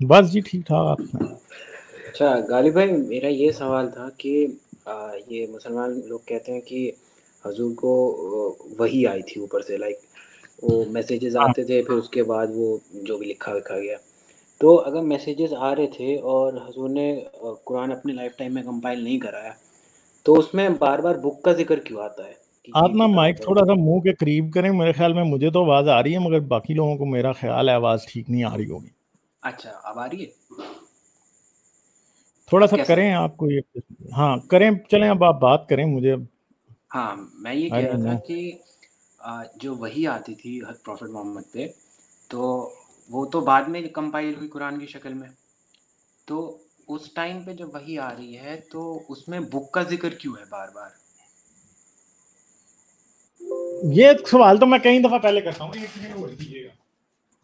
بس جی ٹھیک ٹھاک آپ سنائیں۔ اچھا غالب بھائی، میرا یہ سوال تھا کہ یہ مسلمان لوگ کہتے ہیں کہ حضور کو وحی آئی تھی اوپر سے، لائک وہ میسیجز ہاں آتے تھے، پھر اس کے بعد وہ جو بھی لکھا وکھا گیا. تو اگر میسیجز آ رہے تھے اور حضور نے قرآن اپنے لائف ٹائم میں کمپائل نہیں کرایا، تو اس میں بار بار بک کا ذکر کیوں آتا ہے کہ آپ یہ نا مائک کتاب ہے؟ تھوڑا سا منہ کے قریب کریں، میرے خیال میں مجھے تو آواز آ رہی ہے مگر باقی لوگوں کو میرا خیال ہے آواز ٹھیک نہیں آ رہی ہوگی۔ اچھا، اب آ رہی ہے؟ تھوڑا اب سا کیسا کریں ہے؟ آپ کو یہ، ہاں کریں، چلیں اب آپ بات کریں، مجھے ہاں، میں یہ آئی کہہ رہا ڈونٹ تھا نو۔ کہ جو وحی آتی تھی پروفٹ محمد پہ، تو وہ تو بعد میں کمپائل ہوئی قرآن کی شکل میں. تو اس ٹائم پہ جب وحی آ رہی ہے تو اس میں بک کا ذکر کیوں ہے بار بار؟ یہ سوال تو میں کئی دفعہ پہلے کرتا ہوں، ایک منٹ ہولڈ کیجیے گا۔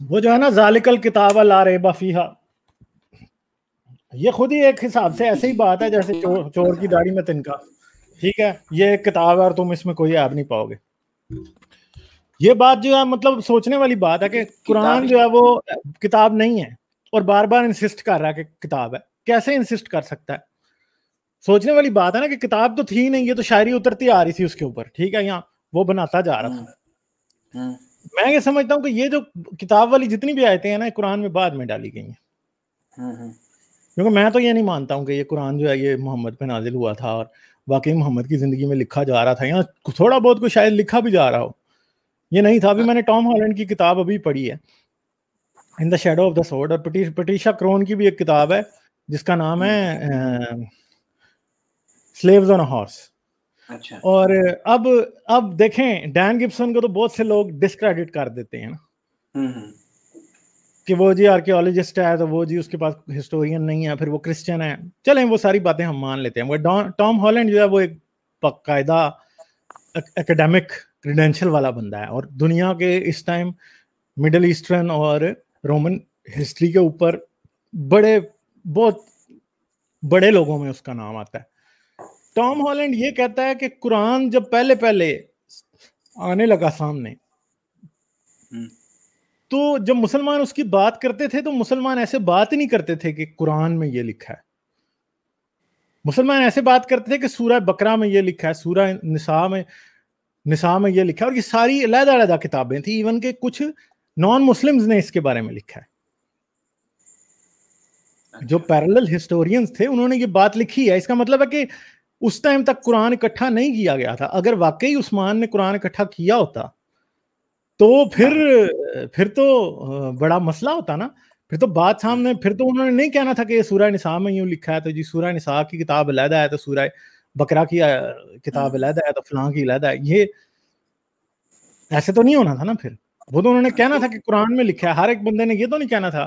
وہ جو ہے نا ذالک الکتاب لا ریب فیہا، یہ خود ہی ایک حساب سے جی ایسے ہی جی، بات ہے جیسے چور کی داڑھی میں تنکا، ٹھیک ہے، یہ ایک کتاب ہے اور تم اس میں کوئی عیب نہیں پاؤ گے۔ یہ بات جو ہے مطلب سوچنے والی بات ہے کہ قرآن کتابی جو ہے وہ کتاب نہیں ہے اور بار بار انسسٹ کر رہا ہے کہ کتاب ہے۔ کیسے انسسٹ کر سکتا ہے؟ سوچنے والی بات ہے نا کہ کتاب تو تھی نہیں، یہ تو شاعری اترتی آ رہی تھی اس کے اوپر، ٹھیک ہے، یہاں وہ بناتا جا رہا تھا۔ میں یہ سمجھتا ہوں کہ یہ جو کتاب والی جتنی بھی آیتیں ہیں نا قرآن میں بعد میں ڈالی گئی ہیں، کیونکہ میں تو یہ نہیں مانتا ہوں کہ یہ قرآن جو ہے یہ محمد پہ نازل ہوا تھا اور واقعی محمد کی زندگی میں لکھا جا رہا تھا، یا تھوڑا بہت کوئی شاید لکھا بھی جا رہا ہو، یہ نہیں تھا۔ ابھی میں نے ٹام ہالینڈ کی کتاب ابھی پڑھی ہے، ان دا شیڈو آف دا سورڈ، اور پٹیشا کرون کی بھی ایک کتاب ہے جس کا نام ہے سلیوز آن اے ہارس۔ اچھا، اور اب دیکھیں ڈین گبسن کو تو بہت سے لوگ ڈسکریڈٹ کر دیتے ہیں نا کہ وہ جی آرکیولوجسٹ ہے تو وہ جی اس کے پاس ہسٹورین نہیں ہے، پھر وہ کرسچن ہے، چلیں وہ ساری باتیں ہم مان لیتے ہیں، مگر ٹام ہالینڈ جو ہے وہ ایک باقاعدہ اکیڈیمک کریڈینشل والا بندہ ہے، اور دنیا کے اس ٹائم مڈل ایسٹرن اور رومن ہسٹری کے اوپر بہت بڑے لوگوں میں اس کا نام آتا ہے۔ ٹام ہالینڈ یہ کہتا ہے کہ قرآن جب پہلے آنے لگا سامنے تو جب مسلمان اس کی بات کرتے تھے تو مسلمان ایسے بات نہیں کرتے تھے کہ قرآن میں یہ لکھا ہے، مسلمان ایسے بات کرتے تھے کہ سورہ بقرہ میں یہ لکھا ہے، سورہ نساء میں یہ لکھا ہے، اور یہ ساری علیحدہ علیحدہ کتابیں تھیں، ایون کہ کچھ نان مسلمز نے اس کے بارے میں لکھا ہے، جو پیرلل ہسٹورینز تھے انہوں نے یہ بات لکھی ہے۔ اس کا مطلب ہے کہ اس ٹائم تک قرآن اکٹھا نہیں کیا گیا تھا۔ اگر واقعی عثمان نے قرآن اکٹھا کیا ہوتا تو پھر تو بڑا مسئلہ ہوتا نا، پھر تو بات سامنے، پھر تو انہوں نے نہیں کہنا تھا کہ یہ سورہ نساء میں یوں لکھا ہے تو جی سورہ نساء کی کتاب علیحدہ ہے تو سورہ بقرہ کی کتاب علیحدہ ہے تو فلاں کی علیحدہ ہے، یہ ایسے تو نہیں ہونا تھا نا۔ پھر وہ تو انہوں نے کہنا تھا کہ قرآن میں لکھا ہے، ہر ایک بندے نے یہ تو نہیں کہنا تھا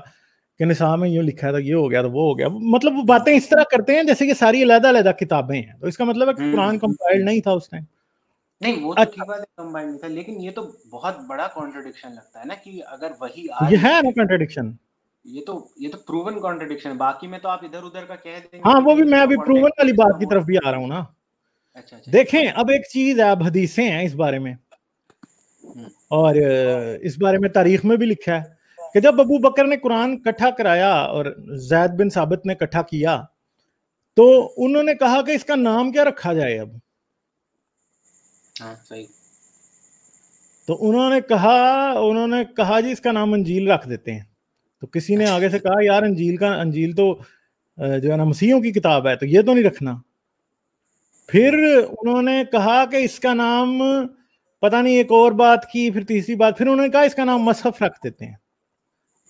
کہ نساء میں یوں لکھا ہے تو یہ ہو گیا تو وہ ہو گیا، مطلب وہ باتیں اس طرح کرتے ہیں جیسے کہ ساری علیحدہ علیحدہ کتابیں ہیں، تو اس کا مطلب ہے کہ قرآن کمپائلڈ نہیں تھا اس ٹائم۔ نہیں، وہ تو ٹھیک بات ہے کمبائنڈ نہیں تھا، لیکن یہ تو بہت بڑا کانٹرڈکشن لگتا ہے نا کہ اگر وہی آ یہ رہی ہے ہے، نا کنٹرڈکشن، یہ تو پروون کانٹرڈکشن ہے، باقی میں تو آپ ادھر ادھر کا کہہ دیں گے ہاں کہ وہ نہیں بھی اس میں کا ابھی پروون والی کانٹیکسٹ بات کی وہ طرف ہے. بھی آ رہا ہوں نا۔ اچھا اچھا اچھا، دیکھیں اب ایک چیز ہے، اب حدیثیں ہیں اس بارے میں، اور اس بارے میں تاریخ میں بھی لکھا ہے کہ جب ابو بکر نے قرآن اکٹھا کرایا اور زید بن ثابت نے اکٹھا کیا تو انہوں نے کہا کہ اس کا نام کیا رکھا جائے اب، ہاں صحیح، تو انہوں نے کہا جی اس کا نام انجیل رکھ دیتے ہیں، تو کسی نے آگے سے کہا یار انجیل تو جو ہے نا مسیحیوں کی کتاب ہے تو یہ تو نہیں رکھنا۔ پھر انہوں نے کہا کہ اس کا نام پتہ نہیں، ایک اور بات کی، پھر تیسری بات، پھر انہوں نے کہا اس کا نام مصحف رکھ دیتے ہیں،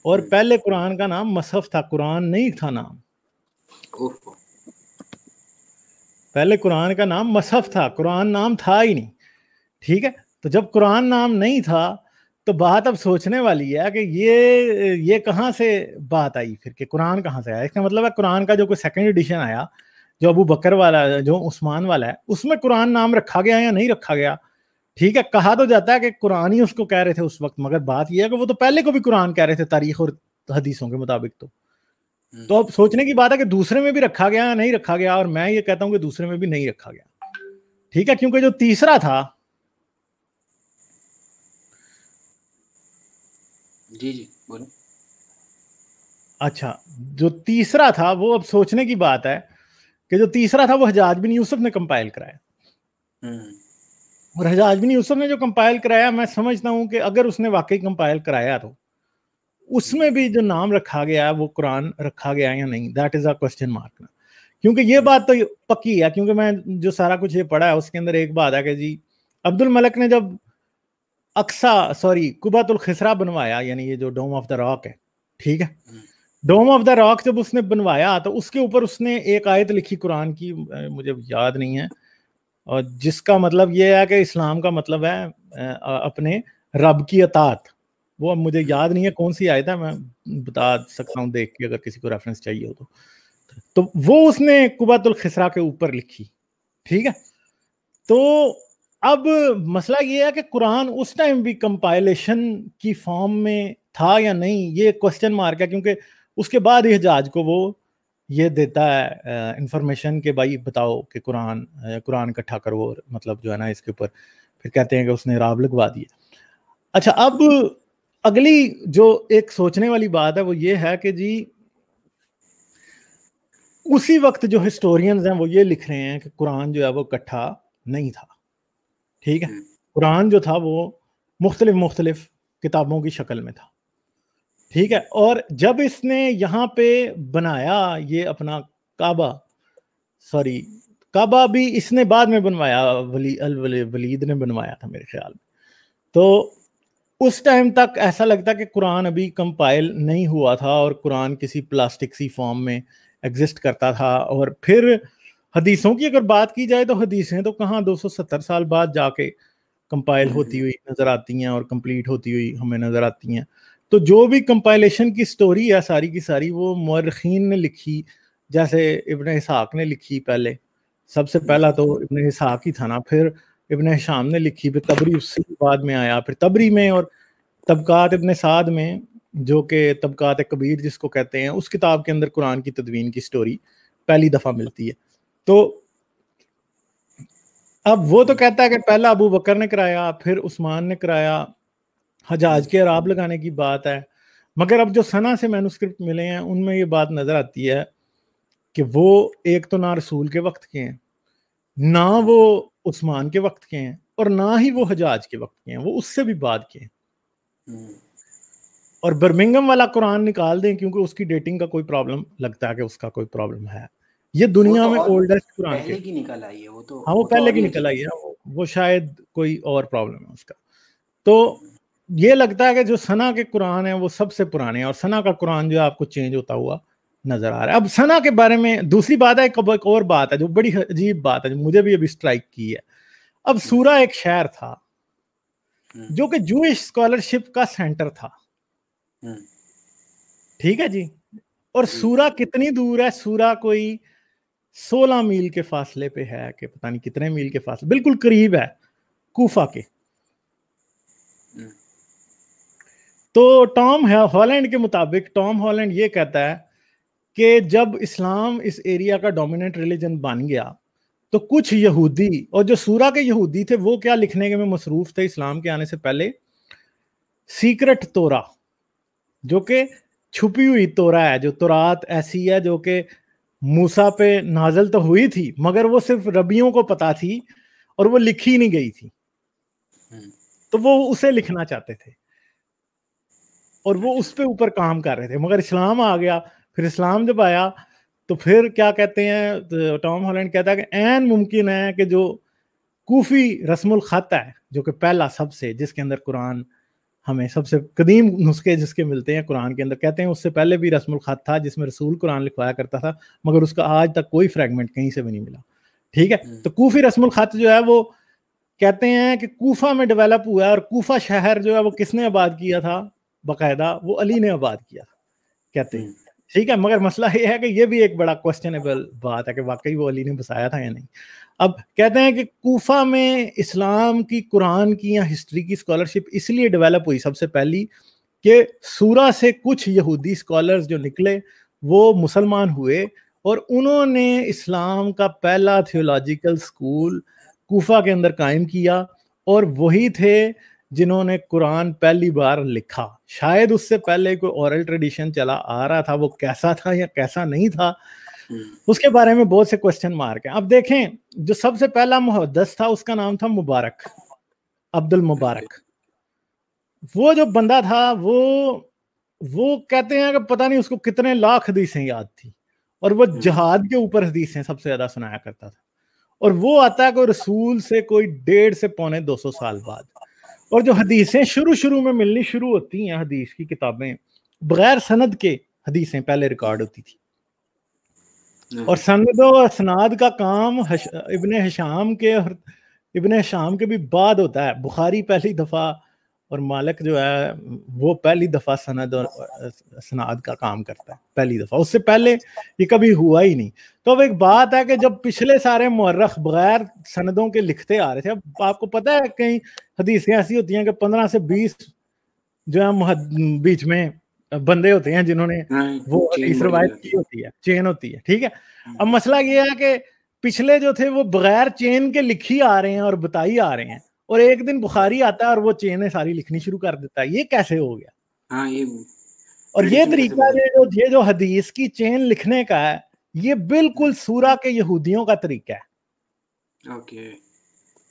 اور پہلے قرآن کا نام مصحف تھا، قرآن نہیں تھا نام، پہلے قرآن کا نام مصحف تھا، قرآن نام تھا ہی نہیں، ٹھیک ہے۔ تو جب قرآن نام نہیں تھا تو بات اب سوچنے والی ہے کہ یہ کہاں سے بات آئی پھر، کہ قرآن کہاں سے آیا؟ اس کا مطلب ہے قرآن کا جو کوئی سیکنڈ ایڈیشن آیا جو ابو بکر والا جو عثمان والا ہے اس میں قرآن نام رکھا گیا یا نہیں رکھا گیا، ٹھیک ہے، کہا تو جاتا ہے کہ قرآن ہی اس کو کہہ رہے تھے اس وقت، مگر بات یہ ہے کہ وہ تو پہلے کو بھی قرآن کہہ رہے تھے تاریخ اور حدیثوں کے مطابق، تو اب سوچنے کی بات ہے کہ دوسرے میں بھی رکھا گیا یا نہیں رکھا گیا، اور میں یہ کہتا ہوں کہ دوسرے میں بھی نہیں رکھا گیا، ٹھیک ہے، کیونکہ جو تیسرا تھا جی جی بولیں، اچھا جو تیسرا تھا وہ اب سوچنے کی بات ہے کہ جو تیسرا تھا وہ حجاج بن یوسف نے کمپائل کرایا، اور حجاج بن یوسف نے جو کمپائل کرایا میں سمجھتا ہوں کہ اگر اس نے واقعی کمپائل کرایا تو اس میں بھی جو نام رکھا گیا ہے وہ قرآن رکھا گیا یا نہیں، that is a question mark. کیونکہ یہ بات تو پکی ہے، کیونکہ میں جو سارا کچھ یہ پڑھا ہے اس کے اندر ایک بات ہے کہ جی عبد الملک نے جب قبۃ الخسرا بنوایا، یعنی یہ جو ڈوم آف دا راک ہے، ٹھیک ہے، ڈوم آف دا راک جب اس نے بنوایا تو اس کے اوپر اس نے ایک آیت لکھی قرآن کی، مجھے یاد نہیں ہے، اور جس کا مطلب یہ ہے کہ اسلام کا مطلب ہے اپنے رب کی اطاعت. وہ اب مجھے یاد نہیں ہے کون سی آیت ہے، میں بتا سکتا ہوں دیکھ کے اگر کسی کو ریفرنس چاہیے ہو تو وہ اس نے قبۃ الخسرا کے اوپر لکھی، ٹھیک ہے. تو اب مسئلہ یہ ہے کہ قرآن اس ٹائم بھی کمپائلیشن کی فارم میں تھا یا نہیں، یہ کوسچن مارک ہے، کیونکہ اس کے بعد حجاج کو وہ یہ دیتا ہے انفارمیشن کہ بھائی بتاؤ کہ قرآن اکٹھا کرو، اور مطلب جو ہے نا اس کے اوپر پھر کہتے ہیں کہ اس نے راب لگوا دی. اچھا اب اگلی جو ایک سوچنے والی بات ہے وہ یہ ہے کہ جی اسی وقت جو ہسٹورینز ہیں وہ یہ لکھ رہے ہیں کہ قرآن جو ہے وہ اکٹھا نہیں تھا، ٹھیک ہے، قرآن جو تھا وہ مختلف کتابوں کی شکل میں تھا، ٹھیک ہے. اور جب اس نے یہاں پہ بنایا یہ اپنا کعبہ بھی اس نے بعد میں بنوایا، ولید نے بنوایا تھا میرے خیال میں. تو اس ٹائم تک ایسا لگتا کہ قرآن ابھی کمپائل نہیں ہوا تھا اور قرآن کسی پلاسٹک سی فارم میں ایگزسٹ کرتا تھا. اور پھر حدیثوں کی اگر بات کی جائے تو حدیثیں تو کہاں 270 سال بعد جا کے کمپائل ہوتی ہوئی نظر آتی ہیں اور کمپلیٹ ہوتی ہوئی ہمیں نظر آتی ہیں. تو جو بھی کمپائلیشن کی سٹوری ہے ساری کی ساری وہ مورخین نے لکھی، جیسے ابن اسحاق نے لکھی، پہلے سب سے پہلا تو ابن اسحاق ہی تھا نا، پھر ابن ہشام نے لکھی، پھر تبری اس سے بعد میں آیا، پھر تبری میں، اور طبقات ابن سعد میں جو کہ طبقات کبیر جس کو کہتے ہیں، اس کتاب کے اندر قرآن کی تدوین کی سٹوری پہلی دفعہ ملتی ہے. تو اب وہ تو کہتا ہے کہ پہلا ابو بکر نے کرایا، پھر عثمان نے کرایا، حجاج کے اعراب لگانے کی بات ہے. مگر اب جو سنا سے مینوسکرپٹ ملے ہیں ان میں یہ بات نظر آتی ہے کہ وہ ایک تو نہ رسول کے وقت کے ہیں، نہ وہ عثمان کے وقت کے ہیں، اور نہ ہی وہ حجاج کے وقت کے ہیں، وہ اس سے بھی بعد کے ہیں. اور برمنگم والا قرآن نکال دیں کیونکہ اس کی ڈیٹنگ کا کوئی پرابلم لگتا ہے کہ اس کا کوئی پرابلم ہے. یہ دنیا میں اولڈسٹ قرآن پہلے کی نکل آئی ہے، وہ تو ہاں وہ پہلے کی نکل آئی ہے، وہ شاید کوئی اور پرابلم ہے اس کا. تو یہ لگتا ہے کہ جو سنا کے قرآن ہیں وہ سب سے پرانے ہیں، اور سنا کا قرآن جو ہے آپ کو چینج ہوتا ہوا نظر آ رہا ہے. اب سنا کے بارے میں دوسری بات ہے، ایک اور بات ہے جو بڑی عجیب بات ہے جو مجھے بھی ابھی اسٹرائک کی ہے. اب سورہ ایک شہر تھا جو کہ جوئش اسکالرشپ کا سینٹر تھا، ٹھیک ہے جی، اور سورہ کتنی دور ہے؟ سورہ کوئی 16 میل کے فاصلے پہ ہے کہ پتہ نہیں کتنے میل کے فاصلے، بالکل قریب ہے کوفہ کے. تو ٹام ہالینڈ کے مطابق، ٹام ہالینڈ یہ کہتا ہے کہ جب اسلام اس ایریا کا ڈومیننٹ ریلیجن بن گیا تو کچھ یہودی، اور جو سورہ کے یہودی تھے وہ کیا لکھنے کے میں مصروف تھے اسلام کے آنے سے پہلے؟ سیکرٹ تورا، جو کہ چھپی ہوئی تورا ہے، جو تورات ایسی ہے جو کہ موسیٰ پہ نازل تو ہوئی تھی مگر وہ صرف ربیوں کو پتا تھی اور وہ لکھی نہیں گئی تھی، تو وہ اسے لکھنا چاہتے تھے اور وہ اس پہ اوپر کام کر رہے تھے. مگر اسلام آ گیا، پھر اسلام جب آیا تو پھر کیا کہتے ہیں، ٹام ہالینڈ کہتا ہے کہ عین ممکن ہے کہ جو کوفی رسم الخط ہے جو کہ پہلا سب سے، جس کے اندر قرآن ہمیں سب سے قدیم نسخے جس کے ملتے ہیں قرآن کے اندر، کہتے ہیں اس سے پہلے بھی رسم الخط تھا جس میں رسول قرآن لکھوایا کرتا تھا مگر اس کا آج تک کوئی فریگمنٹ کہیں سے بھی نہیں ملا، ٹھیک ہے. تو کوفی رسم الخط جو ہے وہ کہتے ہیں کہ کوفہ میں ڈیولپ ہوا ہے، اور کوفہ شہر جو ہے وہ کس نے آباد کیا تھا؟ باقاعدہ وہ علی نے آباد کیا تھا کہتے ہیں، ٹھیک ہے. مگر مسئلہ یہ ہے کہ یہ بھی ایک بڑا کوسچنیبل بات ہے کہ واقعی وہ علی نے بسایا تھا یا نہیں. اب کہتے ہیں کہ کوفہ میں اسلام کی، قرآن کی یا ہسٹری کی اسکالرشپ اس لیے ڈیولپ ہوئی سب سے پہلی کہ سورہ سے کچھ یہودی اسکالرز جو نکلے وہ مسلمان ہوئے اور انہوں نے اسلام کا پہلا تھیولوجیکل اسکول کوفہ کے اندر قائم کیا، اور وہی تھے جنہوں نے قرآن پہلی بار لکھا. شاید اس سے پہلے کوئی اورل ٹریڈیشن چلا آ رہا تھا, وہ کیسا تھا یا کیسا نہیں تھا, اس کے بارے میں بہت سے کوسچن مارک ہیں. اب دیکھیں, جو سب سے پہلا محدث تھا اس کا نام تھا مبارک, عبد المبارک. وہ جو بندہ تھا وہ کہتے ہیں کہ پتہ نہیں اس کو کتنے لاکھ حدیثیں یاد تھی, اور وہ جہاد کے اوپر حدیثیں سب سے زیادہ سنایا کرتا تھا. اور وہ آتا ہے کوئی رسول سے کوئی 150 سے 250 سال بعد. اور جو حدیثیں شروع میں ملنی شروع ہوتی ہیں, حدیث کی کتابیں بغیر سند کے حدیثیں پہلے ریکارڈ ہوتی تھی, اور سند و اسناد کا کام ابن ہشام کے بھی بعد ہوتا ہے. بخاری پہلی دفعہ اور مالک جو ہے وہ پہلی دفعہ سند اور اسناد کا کام کرتا ہے پہلی دفعہ, اس سے پہلے یہ کبھی ہوا ہی نہیں. تو اب ایک بات ہے کہ جب پچھلے سارے مورخ بغیر سندوں کے لکھتے آ رہے تھے, اب آپ کو پتہ ہے کئی حدیثیں ایسی ہوتی ہیں کہ 15 سے 20 جو ہے بیچ میں بندے ہوتے ہیں جنہوں نے وہ حدیث روایت کی ہوتی ہے, چین ہوتی ہے, ٹھیک ہے. اب مسئلہ یہ ہے کہ پچھلے جو تھے وہ بغیر چین کے لکھی آ رہے ہیں اور بتائی آ رہے ہیں, اور ایک دن بخاری آتا ہے اور وہ چینیں ساری لکھنی شروع کر دیتا ہے. یہ کیسے ہو گیا؟ اور یہ طریقہ یہ جو حدیث کی چین لکھنے کا ہے, یہ بالکل سورہ کے یہودیوں کا طریقہ ہے.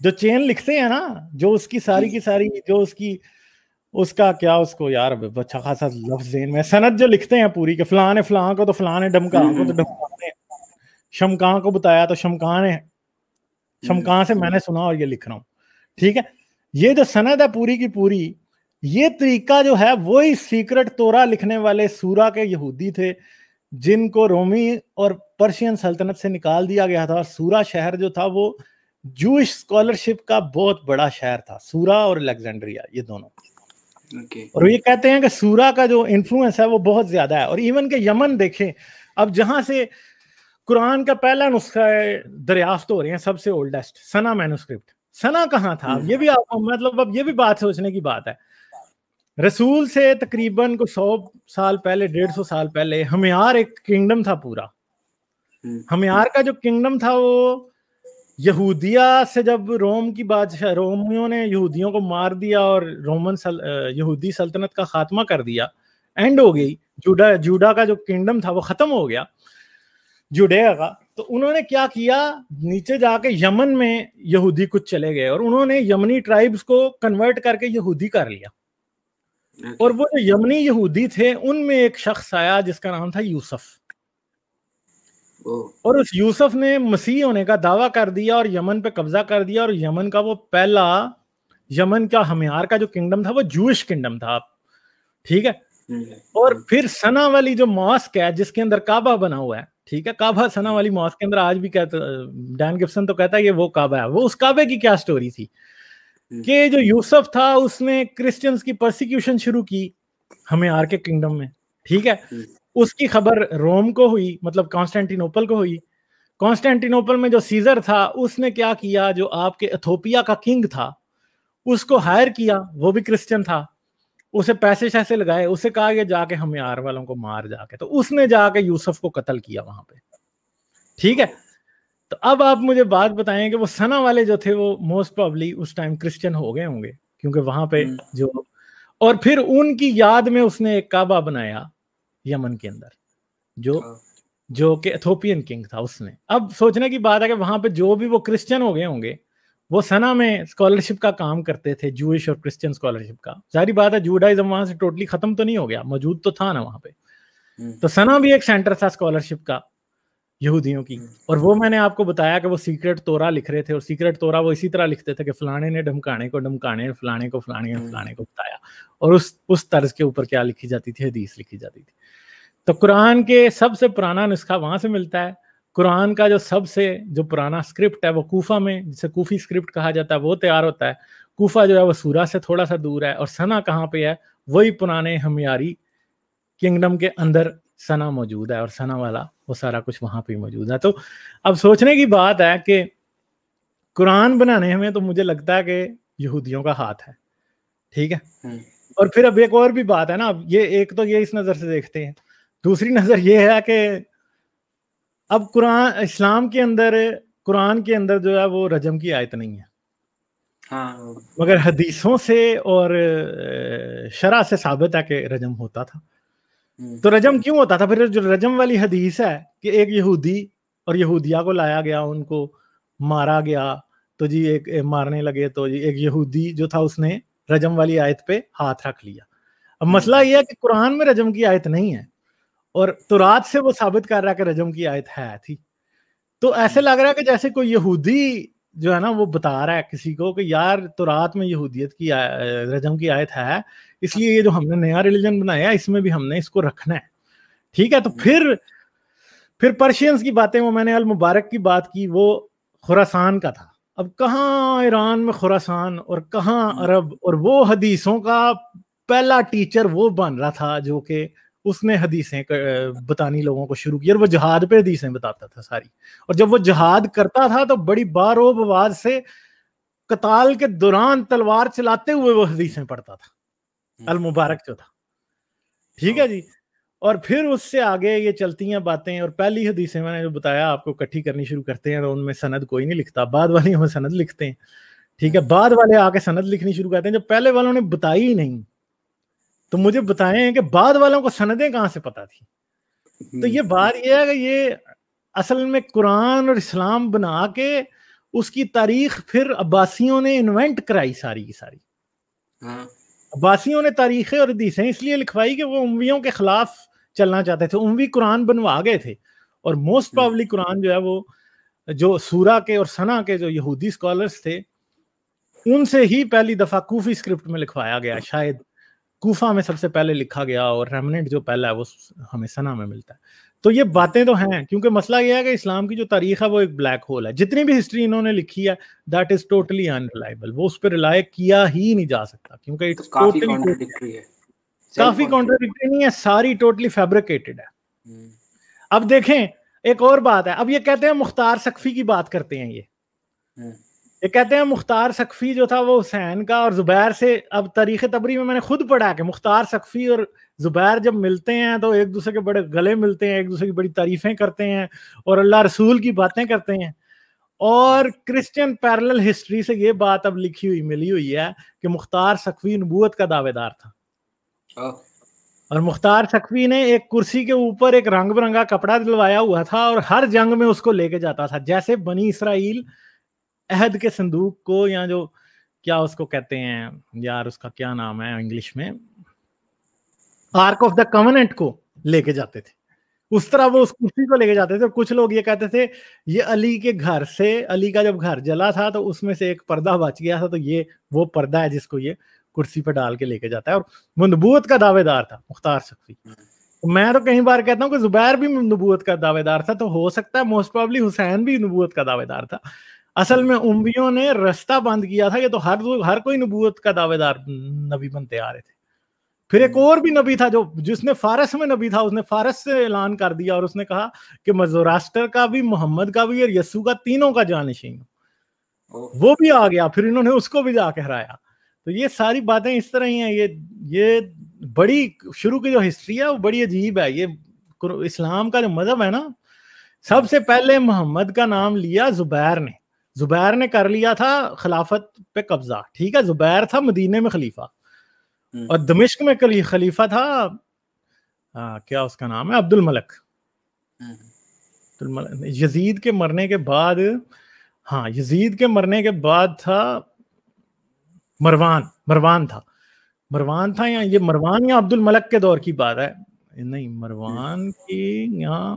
جو چین لکھتے ہیں نا, جو اس کی ساری کی ساری جو اس کا کیا اس کو یار اچھا خاصا لفظ ذہن میں, سند جو لکھتے ہیں پوری کہ فلاں نے فلاں کو تو فلاں نے ڈمکان کو تو ڈمکان نے شمکان کو بتایا تو شمکان سے میں نے سنا اور یہ لکھ رہا ہوں, ٹھیک ہے. یہ جو سند ہے پوری کی پوری, یہ طریقہ جو ہے وہی سیکرٹ تورا لکھنے والے سورہ کے یہودی تھے جن کو رومی اور پرشین سلطنت سے نکال دیا گیا تھا. اور سورہ شہر جو تھا وہ جوش اسکالرشپ کا بہت بڑا شہر تھا, سورہ اور الیگزینڈریا یہ دونوں. اور یہ کہتے ہیں کہ سورہ کا جو انفلوئنس ہے وہ بہت زیادہ ہے. اور ایون کہ یمن دیکھیں, اب جہاں سے قرآن کا پہلا نسخہ دریافت ہو رہے ہیں سب سے اولڈسٹ سنا مینوسکرپٹ, سنا کہاں تھا؟ یہ بھی مطلب اب یہ بھی بات سوچنے کی بات ہے. رسول سے تقریباً کو 100 سال پہلے 150 سال پہلے ہمیار ایک کنگڈم تھا پورا. ہمیار کا جو کنگڈم تھا وہ یہودیہ سے جب روم کی بادشاہ رومیوں نے یہودیوں کو مار دیا اور یہودی سلطنت کا خاتمہ کر دیا, اینڈ ہو گئی. جوڈا کا جو کنگڈم تھا وہ ختم ہو گیا, جوڈیا کا. تو انہوں نے کیا کیا, نیچے جا کے یمن میں یہودی کچھ چلے گئے اور انہوں نے یمنی ٹرائبز کو کنورٹ کر کے یہودی کر لیا. اور وہ جو یمنی یہودی تھے ان میں ایک شخص آیا جس کا نام تھا یوسف, اور اس یوسف نے مسیح ہونے کا دعویٰ کر دیا اور یمن پہ قبضہ کر دیا. اور یمن کا وہ پہلا یمن کا ہمیار کا جو کنگڈم تھا وہ جوش کنگڈم تھا, ٹھیک ہے. اور پھر سنا والی جو ماسک ہے جس کے اندر کعبہ بنا ہوا ہے, ٹھیک ہے, کعبہ سنا والی ماسک کے اندر آج بھی کہتا ڈین گبسن تو کہتا ہے کہ وہ کعبہ ہے. وہ اس کعبے کی کیا سٹوری تھی کہ جو یوسف تھا اس نے کرسچنز کی پرسیکیوشن شروع کی ہمیار کے کنگڈم میں, ٹھیک ہے. اس کی خبر روم کو ہوئی, مطلب کانسٹینٹینوپل کو ہوئی. کانسٹینٹینوپل میں جو سیزر تھا اس نے کیا کیا, جو آپ کے ایتھوپیا کا کنگ تھا اس کو ہائر کیا, وہ بھی کرسچن تھا, اسے پیسے شیسے لگائے, اسے کہا کہ جا کے ہمیار والوں کو مار جا کے. تو اس نے جا کے یوسف کو قتل کیا وہاں پہ, ٹھیک ہے. تو اب آپ مجھے بات بتائیں کہ وہ سنا والے جو تھے وہ موسٹ پرابلی اس ٹائم کرسچن ہو گئے ہوں گے کیونکہ وہاں پہ جو, اور پھر ان کی یاد میں اس نے ایک کعبہ بنایا یمن کے اندر جو کہ ایتھوپین کنگ تھا اس نے. اب سوچنے کی بات ہے کہ وہاں پہ جو بھی وہ کرسچن ہو گئے ہوں گے وہ سنا میں اسکالرشپ کا کام کرتے تھے, جوئش اور کرسچن اسکالرشپ کا. ظاہری بات ہے جوڈائزم وہاں سے ٹوٹلی ختم تو نہیں ہو گیا, موجود تو تھا نا وہاں پہ. تو سنا بھی ایک سینٹر تھا اسکالرشپ کا یہودیوں کی. اور وہ میں نے آپ کو بتایا کہ وہ سیکرٹ تورا لکھ رہے تھے, اور سیکرٹ تورا وہ اسی طرح لکھتے تھے کہ فلانے نے ڈمکانے کو فلانے کو بتایا, اور اس طرز کے اوپر کیا لکھی جاتی تھی, حدیث لکھی جاتی تھی. تو قرآن کے سب سے پرانا نسخہ وہاں سے ملتا ہے. قرآن کا جو سب سے جو پرانا اسکرپٹ ہے وہ کوفہ میں, جسے کوفی اسکرپٹ کہا جاتا ہے, وہ تیار ہوتا ہے. کوفہ جو ہے وہ سورہ سے تھوڑا سا دور ہے, اور سنا کہاں پہ ہے, وہی پرانے ہمیاری کنگڈم کے اندر سنا موجود ہے, اور سنا والا وہ سارا کچھ وہاں پہ موجود ہے. تو اب سوچنے کی بات ہے کہ قرآن بنانے میں تو مجھے لگتا ہے کہ یہودیوں کا ہاتھ ہے, ٹھیک ہے. اور پھر اب ایک اور بھی بات ہے نا, اب یہ ایک تو یہ اس نظر سے دیکھتے ہیں, دوسری نظر یہ ہے کہ اب اسلام کے اندر قرآن کے اندر جو ہے وہ رجم کی آیت نہیں ہے, ہاں مگر حدیثوں سے اور شرع سے ثابت ہے کہ رجم ہوتا تھا. تو رجم کیوں ہوتا تھا؟ پھر جو رجم والی حدیث ہے کہ ایک یہودی اور یہودیہ کو لایا گیا, ان کو مارا گیا, تو جی ایک مارنے لگے تو جی ایک یہودی جو تھا اس نے رجم والی آیت پہ ہاتھ رکھ لیا. اب مسئلہ یہ ہے کہ قرآن میں رجم کی آیت نہیں ہے, اور تورات سے وہ ثابت کر رہا ہے کہ رجم کی آیت ہے تھی. تو ایسے لگ رہا ہے کہ جیسے کوئی یہودی جو ہے نا وہ بتا رہا ہے کسی کو کہ یار تورات میں یہودیت کی رجم کی آیت ہے, اس لیے یہ جو ہم نے نیا ریلیجن بنایا اس میں بھی ہم نے اس کو رکھنا ہے. ٹھیک ہے, تو پھر پرشینز کی باتیں, وہ میں نے المبارک کی بات کی, وہ خراسان کا تھا. اب کہاں ایران میں خراسان اور کہاں عرب, اور وہ حدیثوں کا پہلا ٹیچر وہ بن رہا تھا جو کہ اس نے حدیثیں بتانی لوگوں کو شروع کی, اور وہ جہاد پہ حدیثیں بتاتا تھا ساری. اور جب وہ جہاد کرتا تھا تو بڑی باروب آواز سے قتال کے دوران تلوار چلاتے ہوئے وہ حدیثیں پڑھتا تھا, المبارک جو تھا. ٹھیک ہے جی. اور پھر اس سے آگے یہ چلتی ہیں باتیں, اور پہلی حدیثیں میں نے جو بتایا آپ کو اکٹھی کرنی شروع کرتے ہیں, تو ان میں سند کوئی نہیں لکھتا, بعد والے ہمیں سند لکھتے ہیں. ٹھیک ہے, بعد والے آ کے سند لکھنی شروع کرتے ہیں. جب پہلے والوں نے بتائی ہی نہیں تو مجھے بتائیں کہ بعد والوں کو سندیں کہاں سے پتہ تھی. تو یہ بات یہ ہے کہ یہ اصل میں قرآن اور اسلام بنا کے اس کی تاریخ پھر عباسیوں نے انوینٹ کرائی ساری کی ساری. عباسیوں نے تاریخیں اور حدیثیں اس لیے لکھوائی کہ وہ امویوں کے خلاف چلنا چاہتے تھے. اموی قرآن بنوا گئے تھے, اور موسٹ پرابلی قرآن جو ہے وہ جو سورہ کے اور ثنا کے جو یہودی اسکالرس تھے ان سے ہی پہلی دفعہ کوفی اسکرپٹ میں لکھوایا گیا. شاید کوفہ میں سب سے پہلے لکھا گیا, اور ریمننٹ جو پہلا ہے وہ ہمیں ثنا میں ملتا ہے. تو یہ باتیں تو ہیں, کیونکہ مسئلہ یہ ہے کہ اسلام کی جو تاریخ ہے وہ ایک بلیک ہول ہے. جتنی بھی ہسٹری انہوں نے لکھی ہے دیٹ از ٹوٹلی انریلائبل, وہ اس پہ ریلائی کیا ہی نہیں جا سکتا, کیونکہ اٹس کافی کانٹرڈکٹری ہے, کافی کانٹرڈکٹری نہیں ہے, ساری ٹوٹلی فیبریکیٹڈ ہے. اب دیکھیں ایک اور بات ہے, اب یہ کہتے ہیں مختار سقفی کی بات کرتے ہیں, یہ کہتے ہیں مختار سقفی جو تھا وہ حسین کا اور زبیر سے, اب تاریخ تبری میں نے خود پڑھا کہ مختار سقفی اور زبیر جب ملتے ہیں تو ایک دوسرے کے بڑے گلے ملتے ہیں, ایک دوسرے کی بڑی تعریفیں کرتے ہیں اور اللہ رسول کی باتیں کرتے ہیں. اور کرسچن پیرلل ہسٹری سے یہ بات اب لکھی ہوئی ملی ہوئی ہے کہ مختار سقفی نبوت کا دعوے دار تھا, اور مختار سقفی نے ایک کرسی کے اوپر ایک رنگ برنگا کپڑا دلوایا ہوا تھا اور ہر جنگ میں اس کو لے کے جاتا تھا, جیسے بنی اسرائیل عہد کے صندوق کو, یا جو کیا اس کو کہتے ہیں یار, اس کا کیا نام ہے انگلش میں, آرک آف دا کوننٹ کو لے کے جاتے تھے, اس طرح وہ اس کرسی کو لے کے جاتے تھے. اور کچھ لوگ یہ کہتے تھے یہ علی کے گھر سے, علی کا جب گھر جلا تھا تو اس میں سے ایک پردہ بچ گیا تھا, تو یہ وہ پردہ ہے جس کو یہ کرسی پہ ڈال کے لے کے جاتا ہے. اور وہ نبوت کا دعوے دار تھا مختار سقفی. میں تو کئی بار کہتا ہوں کہ زبیر بھی نبوت کا دعوے دار تھا, تو ہو سکتا ہے موسٹ پرابلی حسین بھی نبوت کا دعوے دار تھا. اصل میں امویوں نے رستہ بند کیا تھا, یہ تو ہر کوئی نبوت کا دعوے دار نبی بنتے آ رہے تھے. پھر ایک اور بھی نبی تھا جس نے فارس میں نبی تھا, اس نے فارس سے اعلان کر دیا اور اس نے کہا کہ میں زوراسٹر کا بھی, محمد کا بھی اور یسوع کا تینوں کا جانشین ہوں. وہ بھی آ گیا, پھر انہوں نے اس کو بھی جا کے ہرایا. تو یہ ساری باتیں اس طرح ہی ہیں. یہ بڑی شروع کی جو ہسٹری ہے وہ بڑی عجیب ہے. یہ اسلام کا جو مذہب ہے نا, سب سے پہلے محمد کا نام لیا زبیر نے کر لیا تھا خلافت پہ قبضہ. ٹھیک ہے, زبیر تھا مدینے میں خلیفہ, اور دمشق میں خلیفہ تھا کیا اس کا نام ہے, عبد الملک. یزید کے مرنے کے بعد, یزید کے مرنے کے بعد تھا مروان تھا, یا یہ مروان یا عبد الملک کے دور کی بات ہے, نہیں مروان کی, یہاں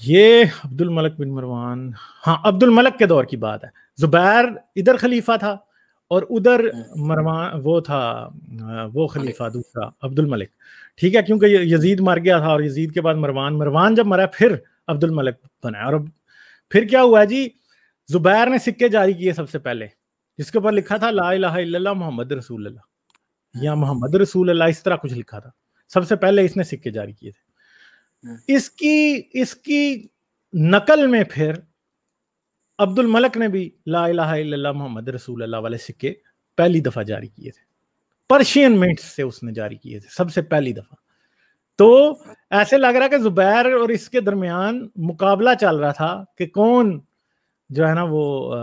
یہ عبد الملک بن مروان, عبد الملک کے دور کی بات ہے. زبیر ادھر خلیفہ تھا اور ادھر مروان وہ تھا, وہ خلیفہ دوسرا عبد الملک. ٹھیک ہے, کیونکہ یزید مر گیا تھا اور یزید کے بعد مروان جب مرا پھر عبد الملک بنا. اور پھر کیا ہوا جی, زبیر نے سکے جاری کیے سب سے پہلے, جس کے اوپر لکھا تھا لا الہ الا اللہ محمد رسول اللہ یا محمد رسول اللہ, اس طرح کچھ لکھا تھا. سب سے پہلے اس نے سکے جاری کیے تھے. اس کی نقل میں پھر عبد الملک نے بھی لا الہ الا اللہ محمد رسول اللہ والے سکے پہلی دفعہ جاری کیے تھے, پرشین منٹس سے اس نے جاری کیے تھے سب سے پہلی دفعہ. تو ایسے لگ رہا کہ زبیر اور اس کے درمیان مقابلہ چل رہا تھا کہ کون جو ہے نا وہ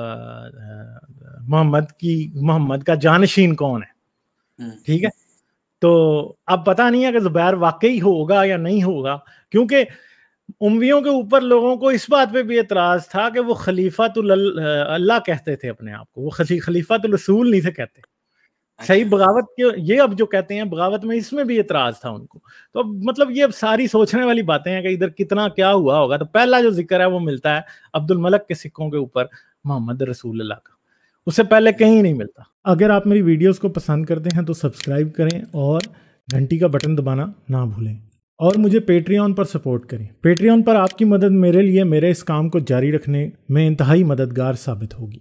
محمد کا جانشین کون ہے. ٹھیک ہے, تو اب پتہ نہیں ہے کہ زبیر واقعی ہوگا یا نہیں ہوگا, کیونکہ امویوں کے اوپر لوگوں کو اس بات پہ بھی اعتراض تھا کہ وہ خلیفۃ اللہ کہتے تھے اپنے آپ کو, وہ خلیفۃ الرسول نہیں تھے کہتے. صحیح بغاوت کے یہ اب جو کہتے ہیں بغاوت میں, اس میں بھی اعتراض تھا ان کو. تو اب مطلب یہ اب ساری سوچنے والی باتیں ہیں کہ ادھر کتنا کیا ہوا ہوگا. تو پہلا جو ذکر ہے وہ ملتا ہے عبد الملک کے سکوں کے اوپر محمد رسول اللہ کا, اس سے پہلے کہیں نہیں ملتا. اگر آپ میری ویڈیوز کو پسند کرتے ہیں تو سبسکرائب کریں اور گھنٹی کا بٹن دبانا نہ بھولیں, اور مجھے پیٹریون پر سپورٹ کریں. پیٹریون پر آپ کی مدد میرے لیے میرے اس کام کو جاری رکھنے میں انتہائی مددگار ثابت ہوگی.